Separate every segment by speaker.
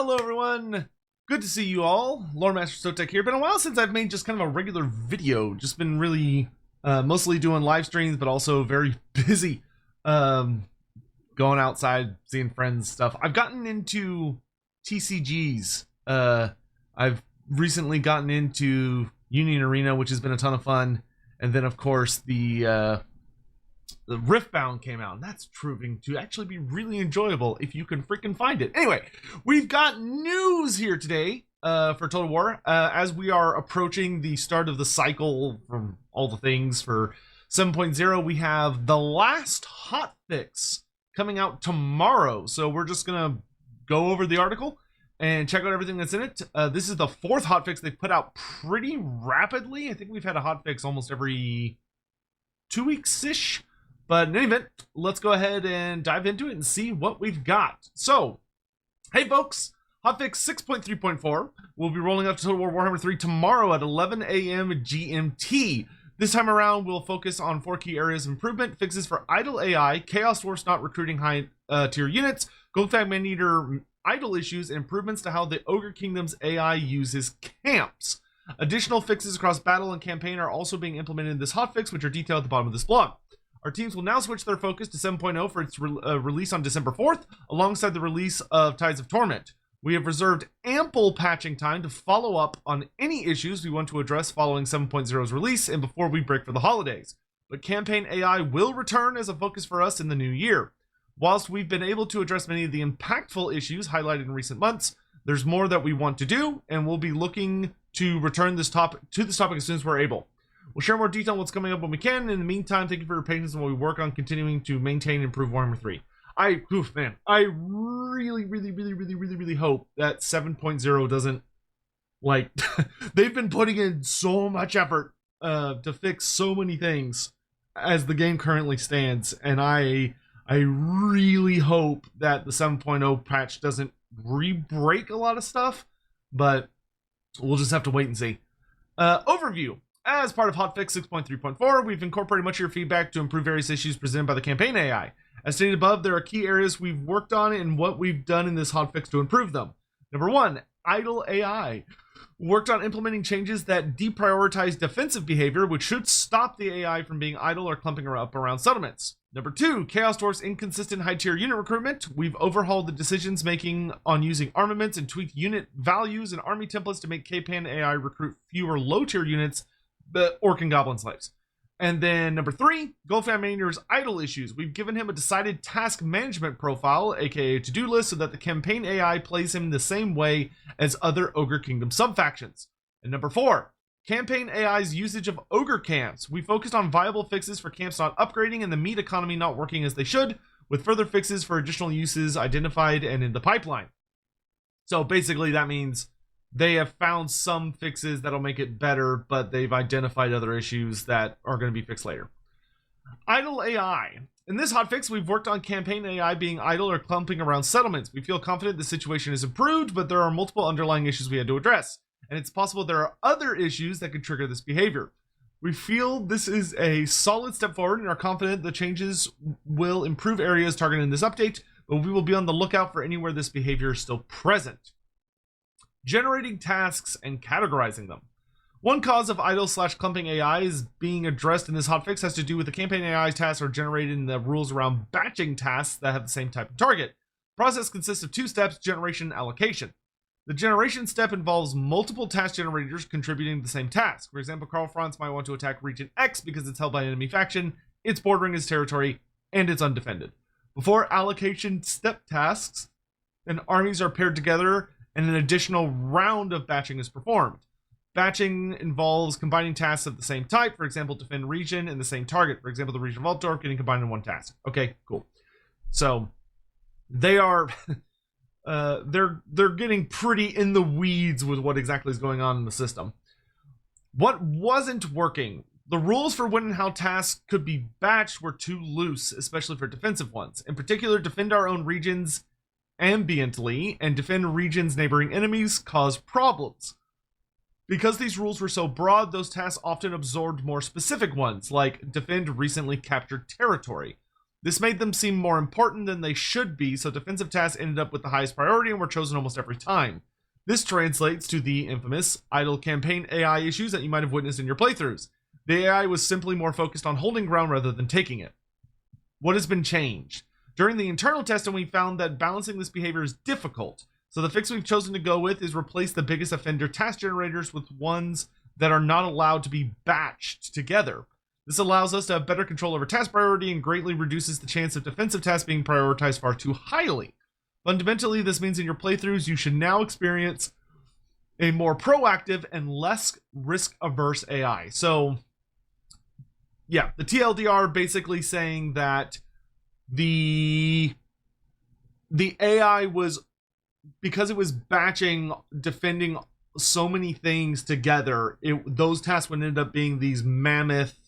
Speaker 1: Hello everyone, good to see you all. Loremaster Sotek here. Been a while since I've made just kind of a regular video. Just been really mostly doing live streams, but also very busy going outside, seeing friends, stuff. I've gotten into TCGs. I've recently gotten into Union Arena, which has been a ton of fun. And then of course the Riftbound came out, and that's proving to actually be really enjoyable if you can freaking find it. Anyway, we've got news here today for Total War, as we are approaching the start of the cycle from all the things for 7.0. We have the last hotfix coming out tomorrow, so we're just gonna go over the article and check out everything that's in it. This is the fourth hotfix they've put out pretty rapidly. I think we've had a hotfix almost every 2 weeks-ish. But in any event, let's go ahead and dive into it and see what we've got. So, hey folks, hotfix 6.3.4 will be rolling out to Total War Warhammer 3 tomorrow at 11 a.m. GMT. This time around, we'll focus on 4 key areas of improvement: fixes for idle AI, Chaos Dwarfs not recruiting high tier units, Golgfag Maneater idle issues, and improvements to how the Ogre Kingdoms AI uses camps. Additional fixes across battle and campaign are also being implemented in this hotfix, which are detailed at the bottom of this blog. Our teams will now switch their focus to 7.0 for its release on December 4th, alongside the release of Tides of Torment. We have reserved ample patching time to follow up on any issues we want to address following 7.0's release and before we break for the holidays. But campaign AI will return as a focus for us in the new year. Whilst we've been able to address many of the impactful issues highlighted in recent months, there's more that we want to do, and we'll be looking to return this topic as soon as we're able. We'll share more detail on what's coming up when we can. In the meantime, thank you for your patience while we work on continuing to maintain and improve Warhammer 3. I really hope that 7.0 doesn't, like, they've been putting in so much effort to fix so many things as the game currently stands, and I really hope that the 7.0 patch doesn't re-break a lot of stuff, but we'll just have to wait and see. Overview. As part of hotfix 6.3.4, we've incorporated much of your feedback to improve various issues presented by the campaign AI. As stated above, there are key areas we've worked on and what we've done in this hotfix to improve them. Number 1, idle AI. Worked on implementing changes that deprioritize defensive behavior, which should stop the AI from being idle or clumping up around settlements. Number 2, Chaos Dwarfs inconsistent high-tier unit recruitment. We've overhauled the decisions making on using armaments and tweaked unit values and army templates to make campaign AI recruit fewer low-tier units, the Orc and Goblin slaves. And then number 3, Golgfag Maneater's idle issues. We've given him a decided task management profile, aka to-do list, so that the campaign AI plays him the same way as other Ogre Kingdom subfactions. And number 4, campaign AI's usage of Ogre camps. We focused on viable fixes for camps not upgrading and the meat economy not working as they should, with further fixes for additional uses identified and in the pipeline. So basically that means they have found some fixes that'll make it better, but they've identified other issues that are going to be fixed later. Idle AI. In this hotfix, we've worked on campaign AI being idle or clumping around settlements. We feel confident the situation is improved, but there are multiple underlying issues we had to address, and it's possible there are other issues that could trigger this behavior. We feel this is a solid step forward and are confident the changes will improve areas targeted in this update, but we will be on the lookout for anywhere this behavior is still present. Generating tasks and categorizing them. One cause of idle/clumping AI is being addressed in this hotfix has to do with the campaign AI tasks are generated in the rules around batching tasks that have the same type of target. The process consists of 2 steps: generation and allocation. The generation step involves multiple task generators contributing to the same task. For example, Karl Franz might want to attack region X because it's held by an enemy faction, it's bordering his territory, and it's undefended. Before allocation step tasks, then armies are paired together and an additional round of batching is performed. Batching involves combining tasks of the same type, for example, defend region and the same target. For example, the region of Altdorf getting combined in one task. Okay, cool. So they are they're getting pretty in the weeds with what exactly is going on in the system. What wasn't working? The rules for when and how tasks could be batched were too loose, especially for defensive ones. In particular, defend our own regions ambiently and defend regions neighboring enemies cause problems. Because these rules were so broad, those tasks often absorbed more specific ones, like defend recently captured territory. This made them seem more important than they should be, so defensive tasks ended up with the highest priority and were chosen almost every time. This translates to the infamous idle campaign AI issues that you might have witnessed in your playthroughs. The AI was simply more focused on holding ground rather than taking it. What has been changed? During the internal testing, we found that balancing this behavior is difficult. So the fix we've chosen to go with is replace the biggest offender task generators with ones that are not allowed to be batched together. This allows us to have better control over task priority and greatly reduces the chance of defensive tasks being prioritized far too highly. Fundamentally, this means in your playthroughs, you should now experience a more proactive and less risk-averse AI. So, yeah, the TLDR basically saying that the AI was, because it was batching, defending so many things together, those tasks would end up being these mammoth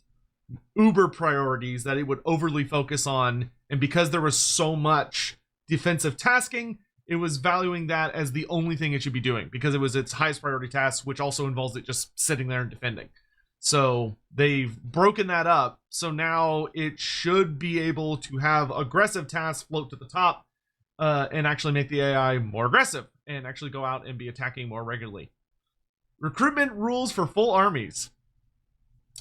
Speaker 1: uber priorities that it would overly focus on, and because there was so much defensive tasking, it was valuing that as the only thing it should be doing because it was its highest priority task, which also involves it just sitting there and defending. So they've broken that up, so now it should be able to have aggressive tasks float to the top and actually make the AI more aggressive and actually go out and be attacking more regularly. Recruitment rules for full armies.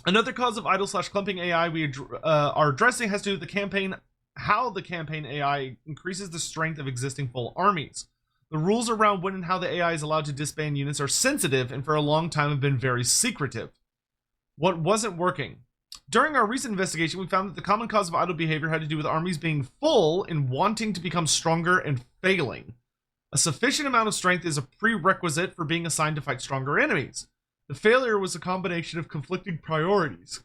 Speaker 1: Another cause of idle/clumping AI we are addressing has to do with the campaign, how the campaign AI increases the strength of existing full armies. The rules around when and how the AI is allowed to disband units are sensitive and for a long time have been very secretive. What wasn't working? During our recent investigation, we found that the common cause of idle behavior had to do with armies being full and wanting to become stronger and failing. A sufficient amount of strength is a prerequisite for being assigned to fight stronger enemies. The failure was a combination of conflicting priorities.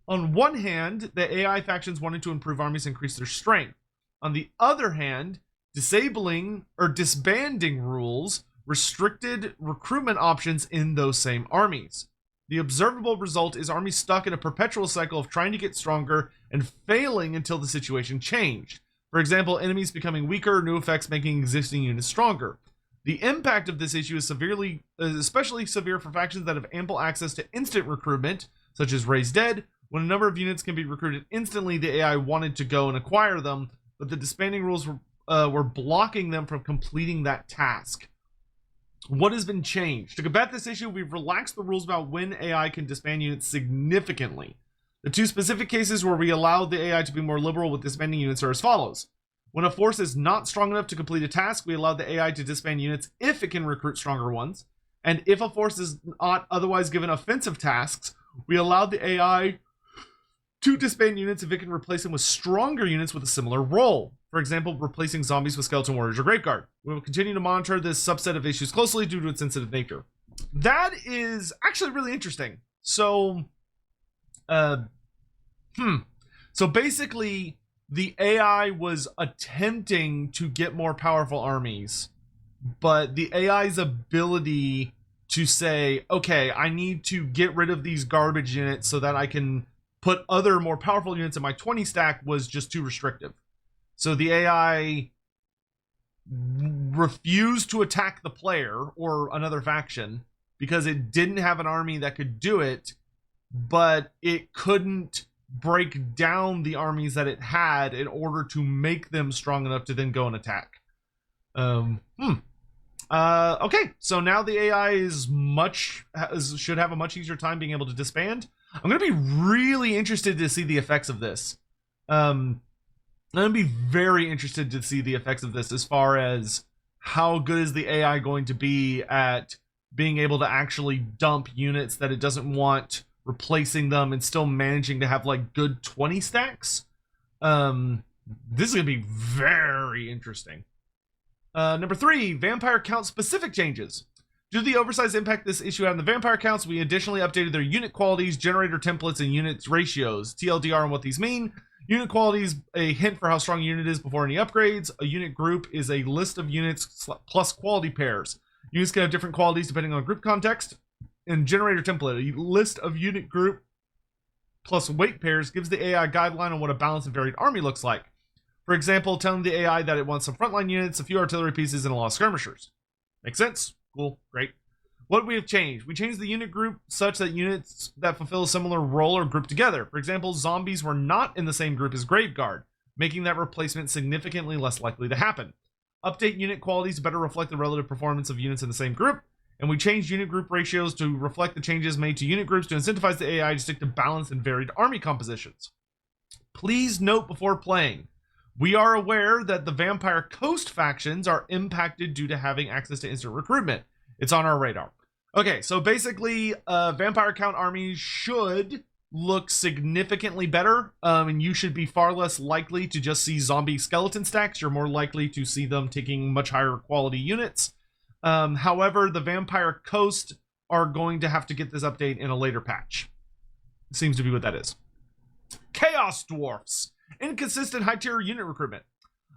Speaker 1: On one hand, the AI factions wanted to improve armies and increase their strength. On the other hand, disabling or disbanding rules restricted recruitment options in those same armies. The observable result is armies stuck in a perpetual cycle of trying to get stronger and failing until the situation changed. For example, enemies becoming weaker, new effects making existing units stronger. The impact of this issue is especially severe for factions that have ample access to instant recruitment, such as Raise Dead. When a number of units can be recruited instantly, the AI wanted to go and acquire them, but the disbanding rules were blocking them from completing that task. What has been changed? To combat this issue, we've relaxed the rules about when AI can disband units significantly. The two specific cases where we allowed the AI to be more liberal with disbanding units are as follows. When a force is not strong enough to complete a task, we allow the AI to disband units if it can recruit stronger ones. And if a force is not otherwise given offensive tasks, we allow the AI to disband units if it can replace them with stronger units with a similar role. For example, replacing zombies with skeleton warriors or graveguard. We will continue to monitor this subset of issues closely due to its sensitive nature. That is actually really interesting. So, So basically, the AI was attempting to get more powerful armies, but the AI's ability to say, okay, I need to get rid of these garbage units so that I can put other more powerful units in my 20 stack was just too restrictive. So the AI refused to attack the player or another faction because it didn't have an army that could do it, but it couldn't break down the armies that it had in order to make them strong enough to then go and attack. Okay, so now the AI should have a much easier time being able to disband. I'm going to be really interested to see the effects of this. I'm going to be very interested to see the effects of this as far as how good is the AI going to be at being able to actually dump units that it doesn't want, replacing them, and still managing to have like good 20 stacks. This is going to be very interesting. Number 3, vampire count specific changes. Due to the oversized impact this issue had on the vampire counts, we additionally updated their unit qualities, generator templates, and unit ratios. TLDR on what these mean. Unit quality is a hint for how strong a unit is before any upgrades. A unit group is a list of units plus quality pairs. Units can have different qualities depending on group context. And generator template, a list of unit group plus weight pairs, gives the AI a guideline on what a balanced and varied army looks like. For example, telling the AI that it wants some frontline units, a few artillery pieces, and a lot of skirmishers. Makes sense? Cool, great. What we have changed? We changed the unit group such that units that fulfill a similar role are grouped together. For example, zombies were not in the same group as Graveguard. making that replacement significantly less likely to happen. Update unit qualities to better reflect the relative performance of units in the same group. And we changed unit group ratios to reflect the changes made to unit groups to incentivize the AI to stick to balanced and varied army compositions. Please note before playing, we are aware that the Vampire Coast factions are impacted due to having access to instant recruitment. It's on our radar. Okay, so basically, Vampire Count armies should look significantly better, and you should be far less likely to just see zombie skeleton stacks. You're more likely to see them taking much higher quality units. However, the Vampire Coast are going to have to get this update in a later patch. Seems to be what that is. Chaos Dwarfs. Inconsistent high tier unit recruitment.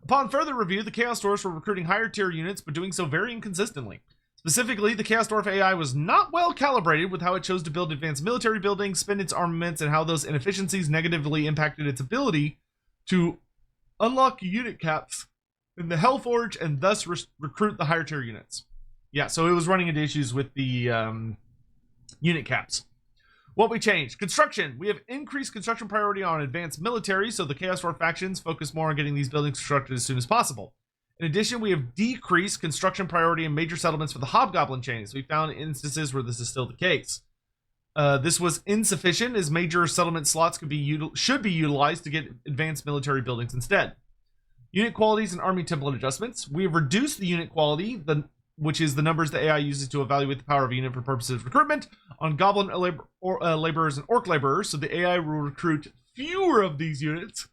Speaker 1: Upon further review, the Chaos Dwarfs were recruiting higher tier units, but doing so very inconsistently. Specifically, the Chaos Dwarf AI was not well calibrated with how it chose to build advanced military buildings, spend its armaments, and how those inefficiencies negatively impacted its ability to unlock unit caps in the Hellforge and thus recruit the higher tier units. Yeah, so it was running into issues with the unit caps. What we changed: construction. We have increased construction priority on advanced military, so the Chaos Dwarf factions focus more on getting these buildings constructed as soon as possible. In addition, we have decreased construction priority in major settlements for the Hobgoblin chains. We found instances where this is still the case. This was insufficient, as major settlement slots should be utilized to get advanced military buildings instead. Unit qualities and army template adjustments. We have reduced the unit quality, which is the numbers the AI uses to evaluate the power of a unit for purposes of recruitment, on Goblin laborers and Orc laborers, so the AI will recruit fewer of these units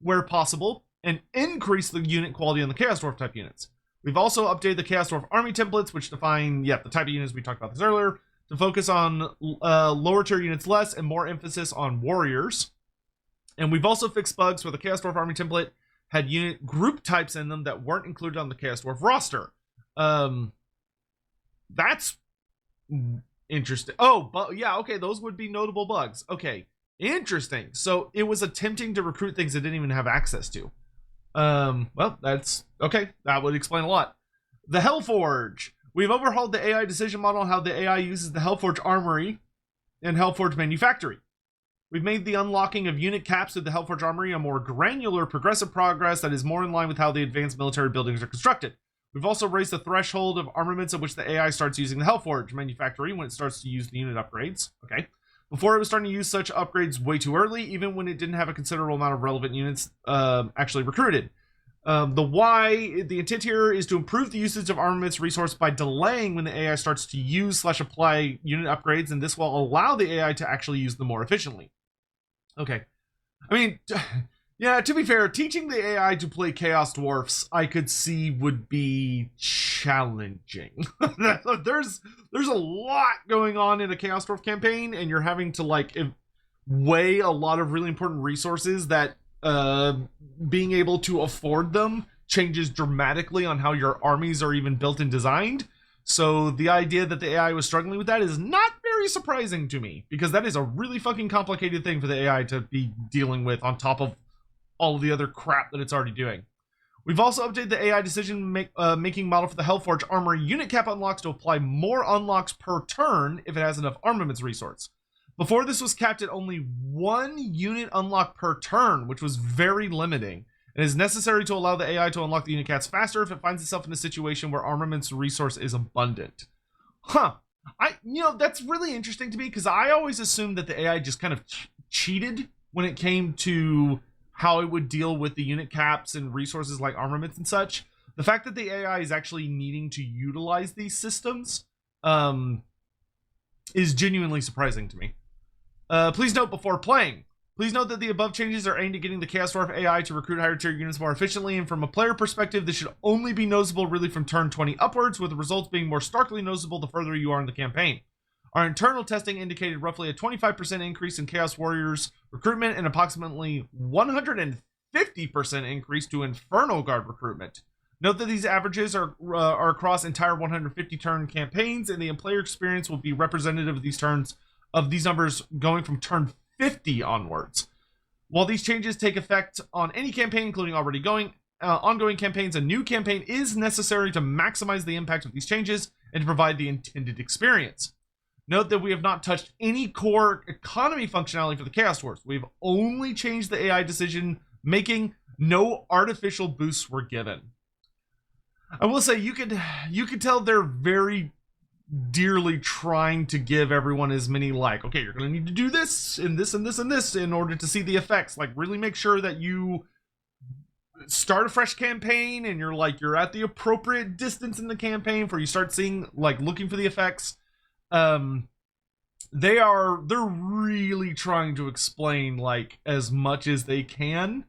Speaker 1: where possible, and increase the unit quality on the Chaos Dwarf type units. We've also updated the Chaos Dwarf army templates, which define, the type of units. We talked about this earlier, to focus on lower tier units less and more emphasis on warriors. And we've also fixed bugs where the Chaos Dwarf army template had unit group types in them that weren't included on the Chaos Dwarf roster. That's interesting. Oh, but yeah, okay, those would be notable bugs. Okay, interesting. So it was attempting to recruit things it didn't even have access to. Well, that's okay. That would explain a lot. The Hellforge. We've overhauled the AI decision model on how the AI uses the Hellforge Armory and Hellforge Manufactory. We've made the unlocking of unit caps through the Hellforge Armory a more granular, progressive progress that is more in line with how the advanced military buildings are constructed. We've also raised the threshold of armaments at which the AI starts using the Hellforge Manufactory when it starts to use the unit upgrades. Okay. Before, it was starting to use such upgrades way too early, even when it didn't have a considerable amount of relevant units actually recruited. The intent here is to improve the usage of armaments resource by delaying when the AI starts to use/apply unit upgrades, and this will allow the AI to actually use them more efficiently. Okay. I mean, yeah, to be fair, teaching the AI to play Chaos Dwarfs, I could see would be challenging. There's a lot going on in a Chaos Dwarf campaign, and you're having to weigh a lot of really important resources that being able to afford them changes dramatically on how your armies are even built and designed. So the idea that the AI was struggling with that is not very surprising to me, because that is a really fucking complicated thing for the AI to be dealing with on top of all of the other crap that it's already doing. We've also updated the AI decision making model for the Hellforge Armory unit cap unlocks to apply more unlocks per turn if it has enough armaments resource. Before, this was capped at only 1 unit unlock per turn, which was very limiting. It is necessary to allow the AI to unlock the unit caps faster if it finds itself in a situation where armaments resource is abundant. Huh. That's really interesting to me, because I always assumed that the AI just kind of cheated when it came to how it would deal with the unit caps and resources like armaments and such. The fact that the AI is actually needing to utilize these systems is genuinely surprising to me. Please note before playing. Please note that the above changes are aimed at getting the Chaos Dwarf AI to recruit higher tier units more efficiently, and from a player perspective, this should only be noticeable really from turn 20 upwards, with the results being more starkly noticeable the further you are in the campaign. Our internal testing indicated roughly a 25% increase in Chaos Warriors recruitment and approximately 150% increase to Inferno Guard recruitment. Note that these averages are across entire 150 turn campaigns, and the player experience will be representative of these numbers going from turn 50 onwards. While these changes take effect on any campaign, including already ongoing campaigns, a new campaign is necessary to maximize the impact of these changes and to provide the intended experience. Note that we have not touched any core economy functionality for the Chaos Dwarfs. We've only changed the AI decision making no artificial boosts were given. I will say you could tell they're very dearly trying to give everyone as many, like, okay, you're gonna need to do this and this and this and this in order to see the effects. Like, really make sure that you start a fresh campaign and you're at the appropriate distance in the campaign before you start seeing, like, looking for the effects. They're really trying to explain, like, as much as they can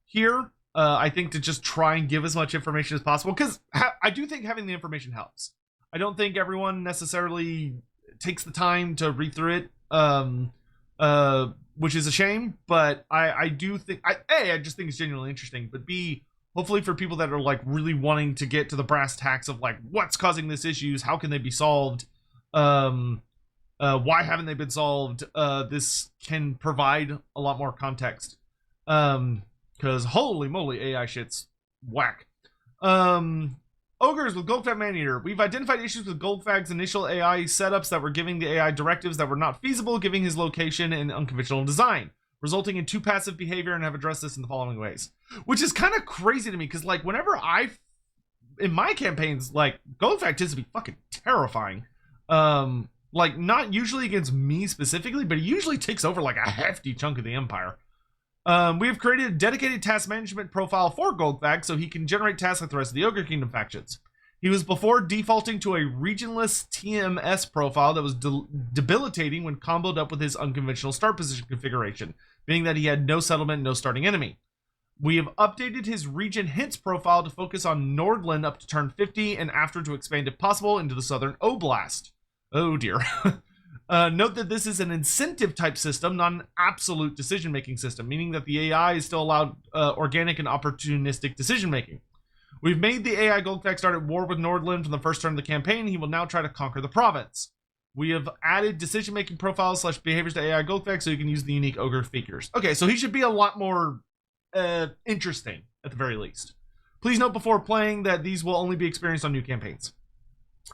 Speaker 1: here. I think to just try and give as much information as possible, because I do think having the information helps. I don't think everyone necessarily takes the time to read through it, which is a shame, but I do think, I just think it's genuinely interesting, but B, hopefully for people that are, like, really wanting to get to the brass tacks of, like, what's causing this issues, how can they be solved, why haven't they been solved, this can provide a lot more context. Because holy moly, AI shit's whack. Ogres with Golgfag Maneater. We've identified issues with Golgfag's initial AI setups that were giving the AI directives that were not feasible, giving his location and unconventional design, resulting in too passive behavior, and have addressed this in the following ways. Which is kind of crazy to me, because, like, whenever in my campaigns, like, Golgfag tends to be fucking terrifying. Like, not usually against me specifically, but he usually takes over, like, a hefty chunk of the Empire. We have created a dedicated task management profile for Golgfag so he can generate tasks like the rest of the Ogre Kingdom factions. He was before defaulting to a regionless TMS profile that was debilitating when comboed up with his unconventional start position configuration, being that he had no settlement, no starting enemy. We have updated his region hints profile to focus on Nordland up to turn 50 and after to expand if possible into the Southern Oblast. Oh dear. Note that this is an incentive type system, not an absolute decision making system, meaning that the AI is still allowed organic and opportunistic decision making. We've made the AI Golgfag start at war with Nordland from the first turn of the campaign. He will now try to conquer the province. We have added decision making profiles / behaviors to AI Golgfag so you can use the unique ogre figures. Okay, so he should be a lot more interesting at the very least. Please note before playing that these will only be experienced on new campaigns.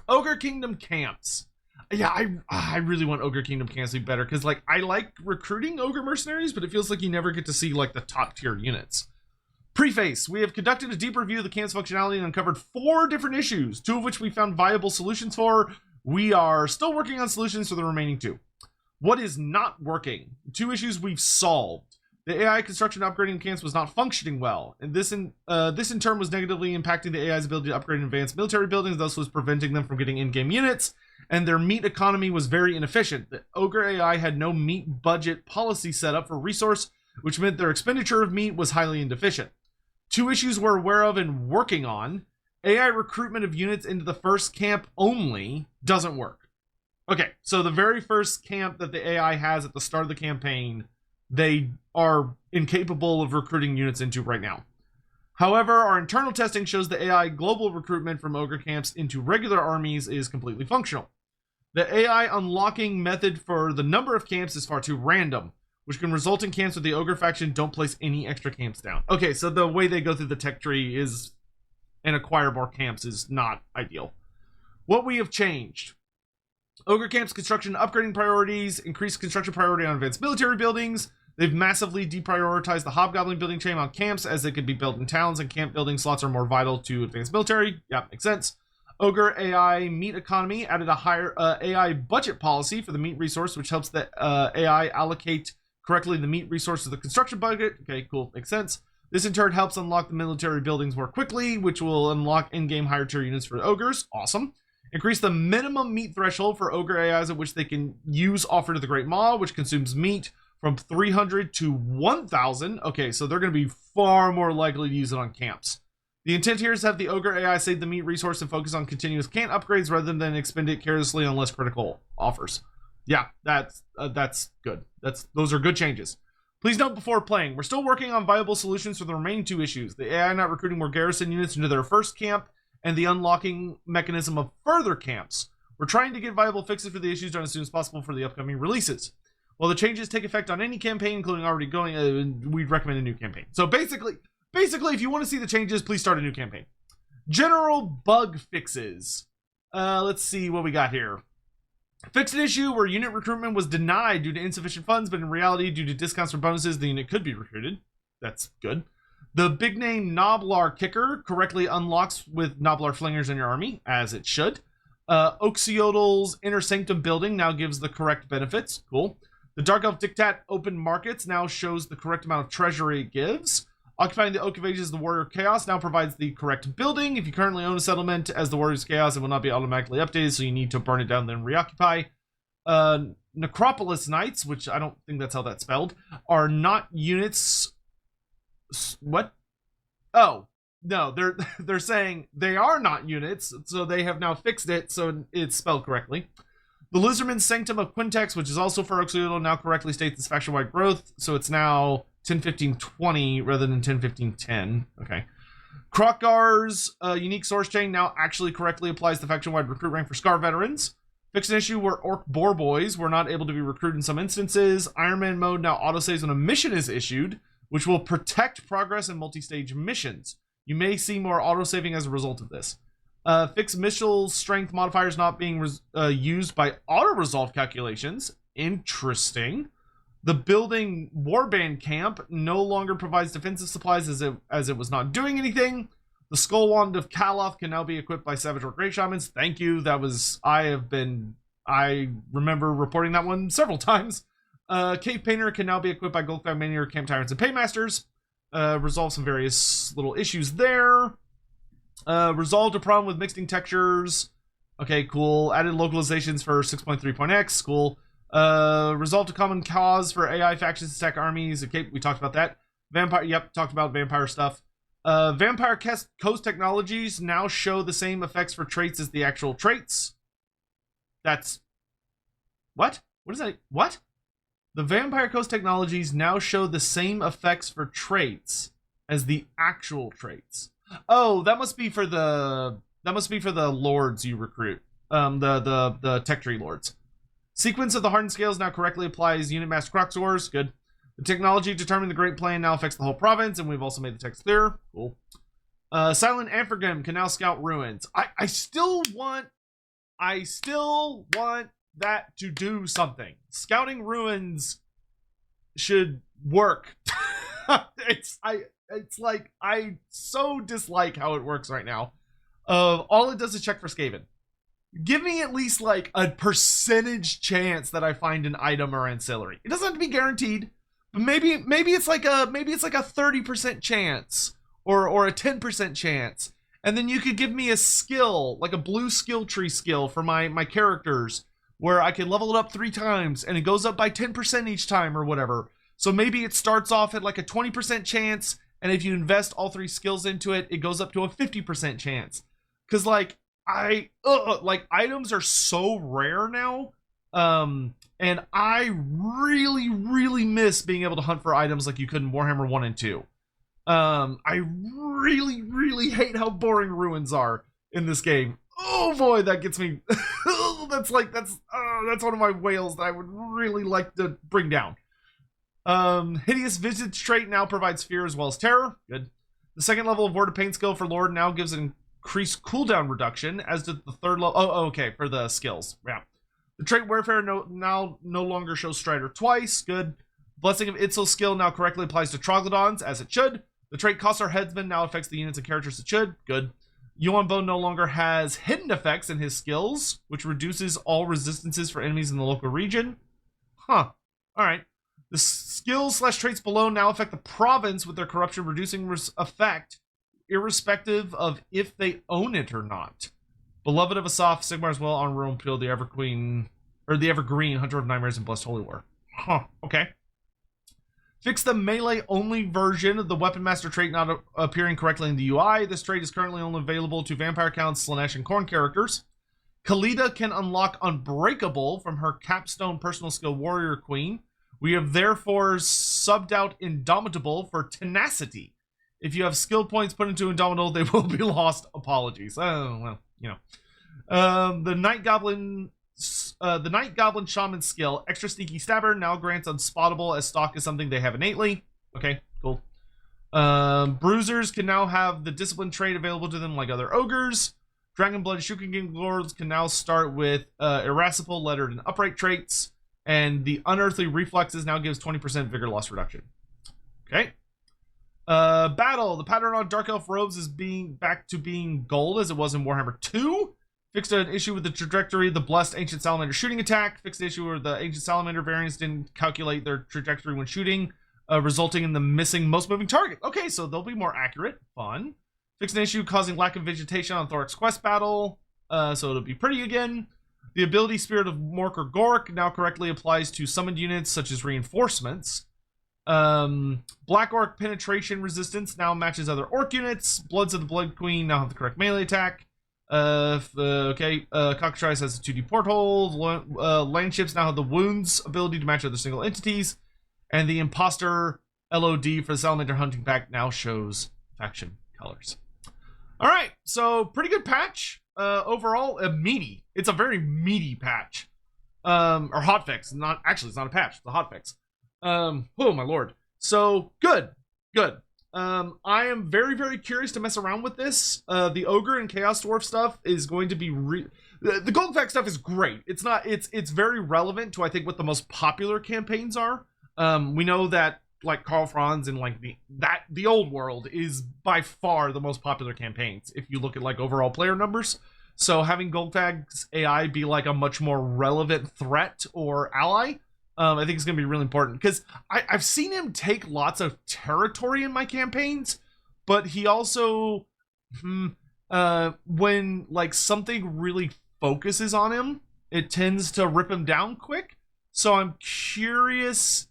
Speaker 1: Ogre Kingdom camps. Yeah, I really want Ogre Kingdom camps to be better, because, like, I like recruiting Ogre mercenaries, but it feels like you never get to see, like, the top tier units. Preface. We have conducted a deep review of the camp's functionality and uncovered 4 different issues, 2 of which we found viable solutions for. We are still working on solutions for the remaining 2. What is not working? 2 issues we've solved. The AI construction upgrading camps was not functioning well, and this in turn was negatively impacting the AI's ability to upgrade advanced military buildings, thus was preventing them from getting in-game units, and their meat economy was very inefficient. The Ogre AI had no meat budget policy set up for resource, which meant their expenditure of meat was highly inefficient. 2 issues we're aware of and working on. AI recruitment of units into the first camp only doesn't work. Okay, so the very first camp that the AI has at the start of the campaign, they are incapable of recruiting units into right now. However, our internal testing shows the AI global recruitment from Ogre camps into regular armies is completely functional. The AI unlocking method for the number of camps is far too random, which can result in camps where the Ogre faction don't place any extra camps down. Okay, so the way they go through the tech tree is and acquire more camps is not ideal. What we have changed. Ogre camps construction upgrading priorities, increased construction priority on advanced military buildings. They've massively deprioritized the Hobgoblin building chain on camps as they could be built in towns, and camp building slots are more vital to advanced military. Yeah, makes sense. Ogre AI meat economy added a higher AI budget policy for the meat resource, which helps the AI allocate correctly the meat resource to the construction budget. Okay, cool, makes sense. This in turn helps unlock the military buildings more quickly, which will unlock in-game higher tier units for ogres. Awesome. Increase the minimum meat threshold for ogre AIs at which they can use Offer to the Great Maw, which consumes meat from 300 to 1,000. Okay, so they're going to be far more likely to use it on camps. The intent here is to have the Ogre AI save the meat resource and focus on continuous camp upgrades rather than expend it carelessly on less critical offers. Yeah, that's good. Those are good changes. Please note before playing, we're still working on viable solutions for the remaining 2 issues. The AI not recruiting more garrison units into their first camp and the unlocking mechanism of further camps. We're trying to get viable fixes for the issues done as soon as possible for the upcoming releases. While the changes take effect on any campaign, including already going, we'd recommend a new campaign. So basically, if you want to see the changes, please start a new campaign. General bug fixes. Let's see what we got here. Fixed an issue where unit recruitment was denied due to insufficient funds, but in reality, due to discounts or bonuses, the unit could be recruited. that's good. The big name Noblar Kicker correctly unlocks with Noblar Flingers in your army, as it should. Oxiodal's Inner Sanctum building now gives the correct benefits. Cool. The Dark Elf Diktat Open Markets now shows the correct amount of treasury it gives. Occupying the Oak of Ages, the Warrior Chaos now provides the correct building. If you currently own a settlement as the Warrior's Chaos, it will not be automatically updated, so you need to burn it down then reoccupy. Necropolis Knights, which I don't think that's how that's spelled, are not units. What? Oh, no, they're saying they are not units, so they have now fixed it so it's spelled correctly. The Lizardman's Sanctum of Quintex, which is also for Oxiodal, now correctly states its faction-wide growth, so it's now 10-15-20 rather than 10-15-10. Okay. Krokgar's unique source chain now actually correctly applies the faction-wide recruit rank for Scar veterans. Fixed an issue where Orc Boar Boys were not able to be recruited in some instances. Iron Man mode now autosaves when a mission is issued, which will protect progress in multi-stage missions. You may see more autosaving as a result of this. Fixed missile strength modifiers not being used by auto-resolve calculations. Interesting. The building Warband Camp no longer provides defensive supplies as it was not doing anything. The Skull Wand of Kaloth can now be equipped by Savage Orc Great Shamans. Thank you. That was... I remember reporting that one several times. Cave Painter can now be equipped by Golgfag Maneater, Camp Tyrants, and Paymasters. Resolve some various little issues there. Resolved a problem with mixing textures. Okay, cool. Added localizations for 6.3.x. Cool. Resolved a common cause for AI factions to attack armies. Okay, we talked about that. Vampire, yep, talked about vampire stuff. Vampire Coast technologies now show the same effects for traits as the actual traits. That's... What? What is that? What? The Vampire Coast technologies now show the same effects for traits as the actual traits. Oh, that must be for the lords you recruit. The tech tree lords. Sequence of the hardened scales now correctly applies unit master croc scores. Good. The technology determining the Great Plain now affects the whole province, and we've also made the text clear. Cool. Silent Amphigam can now scout ruins. I still want that to do something. Scouting ruins should work. It's like I so dislike how it works right now. All it does is check for Skaven. Give me at least like a percentage chance that I find an item or ancillary. It doesn't have to be guaranteed, but maybe it's like a 30% chance or a 10% chance. And then you could give me a skill, like a blue skill tree skill for my characters, where I can level it up 3 times and it goes up by 10% each time or whatever. So maybe it starts off at like a 20% chance, and if you invest all 3 skills into it, it goes up to a 50% chance. Cause like items are so rare now, and I really miss being able to hunt for items like you could in Warhammer 1 and 2. I really hate how boring ruins are in this game. Oh boy, that gets me. that's one of my whales that I would really like to bring down. Hideous Visage trait now provides fear as well as terror. Good. The second level of Word of Pain skill for Lord now gives an increased cooldown reduction, as did the third level. Oh, okay, for the skills. Yeah. The trait Warfare now no longer shows Strider twice. Good. Blessing of Itzel skill now correctly applies to Troglodyns, as it should. The trait Cossar Headsman now affects the units and characters it should. Good. Yuan Bo no longer has hidden effects in his skills, which reduces all resistances for enemies in the local region. Huh. Alright. The skills / traits below now affect the province with their corruption reducing effect, irrespective of if they own it or not. Beloved of Asaph, Sigmar as well, on Rome Peel, the Evergreen, Hunter of Nightmares, and Blessed Holy War. Huh. Okay. Fix the melee-only version of the Weapon Master trait not appearing correctly in the UI. This trait is currently only available to Vampire Counts, Slaanesh, and Khorne characters. Khalida can unlock Unbreakable from her capstone personal skill Warrior Queen. We have therefore subbed out Indomitable for Tenacity. If you have skill points put into Indomitable, they will be lost. Apologies. Oh, well, you know. The Night Goblin Shaman skill, Extra Sneaky Stabber, now grants Unspottable as stock is something they have innately. Okay, cool. Bruisers can now have the Discipline trait available to them like other ogres. Dragonblood Shuken Lords can now start with Irascible, Lettered, and Upright traits. And the Unearthly Reflexes now gives 20% Vigor Loss reduction. Okay. Battle. The pattern on Dark Elf robes is being back to being gold as it was in Warhammer 2. Fixed an issue with the trajectory of the Blessed Ancient Salamander shooting attack. Fixed the issue where the Ancient Salamander variants didn't calculate their trajectory when shooting, resulting in the missing most moving target. Okay, so they'll be more accurate. Fun. Fixed an issue causing lack of vegetation on Thoric's Quest battle, so it'll be pretty again. The ability Spirit of Mork or Gork now correctly applies to summoned units such as reinforcements. Black Orc penetration resistance now matches other Orc units. Bloods of the Blood Queen now have the correct melee attack. Cockatrice has a 2D porthole. Landships now have the wounds ability to match other single entities. And the Imposter LOD for the Salamander Hunting Pack now shows faction colors. Alright, so pretty good patch. Overall, meaty. It's a very meaty patch. Or hotfix. It's not a patch, it's a hotfix. Oh my lord. So, good. I am very, very curious to mess around with this. The Ogre and Chaos Dwarf stuff is going to be the Golgfag stuff is great. It's very relevant to, I think, what the most popular campaigns are. We know that, like, Karl Franz and, like, the old world is by far the most popular campaigns if you look at, like, overall player numbers. So having Golgfag's AI be, like, a much more relevant threat or ally, I think it's going to be really important, because I've seen him take lots of territory in my campaigns, but he also, when, like, something really focuses on him, it tends to rip him down quick. So I'm curious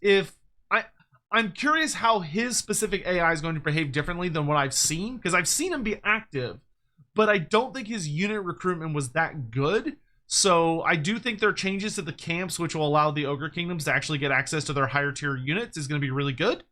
Speaker 1: I'm curious how his specific AI is going to behave differently than what I've seen, because I've seen him be active, but I don't think his unit recruitment was that good. So I do think there are changes to the camps which will allow the Ogre Kingdoms to actually get access to their higher tier units is going to be really good.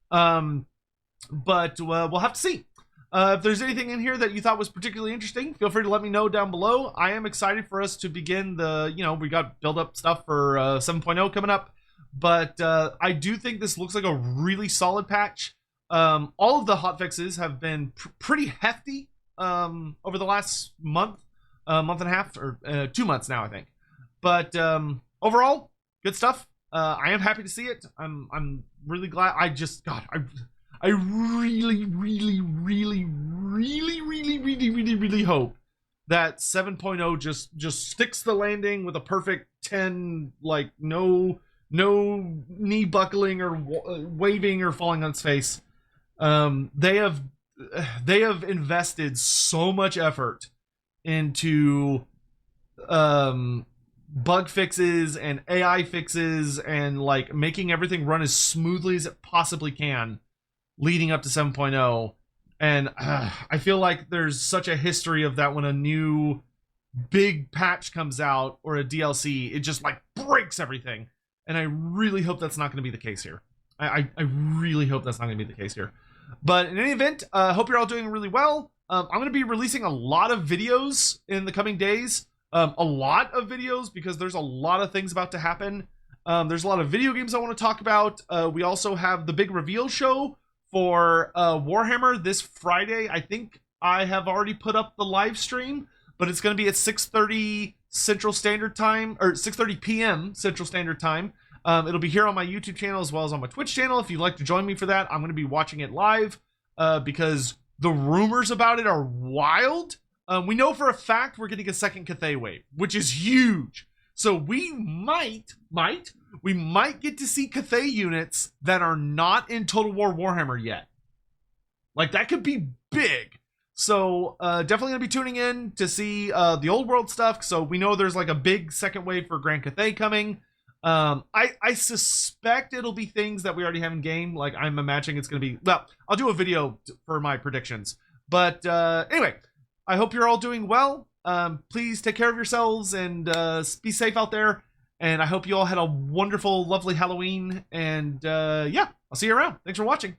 Speaker 1: But we'll have to see. If there's anything in here that you thought was particularly interesting, feel free to let me know down below. I am excited for us to begin we got build up stuff for 7.0 coming up. But I do think this looks like a really solid patch. All of the hotfixes have been pretty hefty over the last month and a half, or 2 months now, I think. But overall, good stuff. I am happy to see it. I'm really glad. I really hope that 7.0 just sticks the landing with a perfect 10, like no knee buckling or waving or falling on its face. They have invested so much effort into bug fixes and AI fixes and, like, making everything run as smoothly as it possibly can leading up to 7.0. And I feel like there's such a history of that. When a new big patch comes out or a DLC, it just, like, breaks everything. And I really hope that's not going to be the case here. I really hope that's not going to be the case here. But in any event, hope you're all doing really well. I'm going to be releasing a lot of videos in the coming days. A lot of videos, because there's a lot of things about to happen. There's a lot of video games I want to talk about. We also have the big reveal show for Warhammer this Friday. I think I have already put up the live stream, but it's going to be at 6:30 Central Standard Time, or 6:30 p.m. Central Standard Time. It'll be here on my YouTube channel as well as on my Twitch channel. If you'd like to join me for that, I'm going to be watching it live because the rumors about it are wild. We know for a fact we're getting a second Cathay wave, which is huge. So we might get to see Cathay units that are not in Total War Warhammer yet. Like, that could be big. So definitely gonna be tuning in to see the old world stuff. So we know there's, like, a big second wave for Grand Cathay coming. I suspect it'll be things that we already have in game. Like, I'm imagining it's gonna be, well, I'll do a video for my predictions. But anyway, I hope you're all doing well. Please take care of yourselves and be safe out there. And I hope you all had a wonderful, lovely Halloween. And yeah, I'll see you around. Thanks for watching.